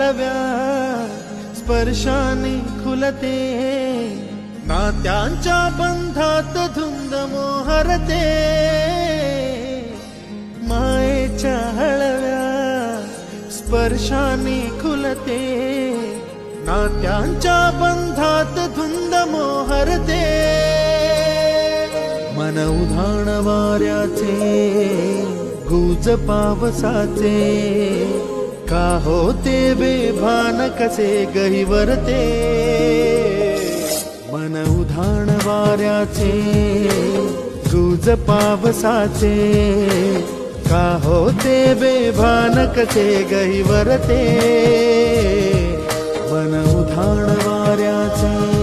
हळव्या स्पर्शाने खुलते, नात्यांच्या बंधात धुंद मोहरते, मायेच्या हळव्या स्पर्शाने खुलते, नात्यांच्या बंधात धुंद मोहरते, मन उधाण वाऱ्याचे गुज पावसाचे, का होते बेभान कसे गहिवरते, मन उधाण वाऱ्याचे गुज पावसाचे, का होते बेभान कसे गहिवरते, मन उधाण वाऱ्याचे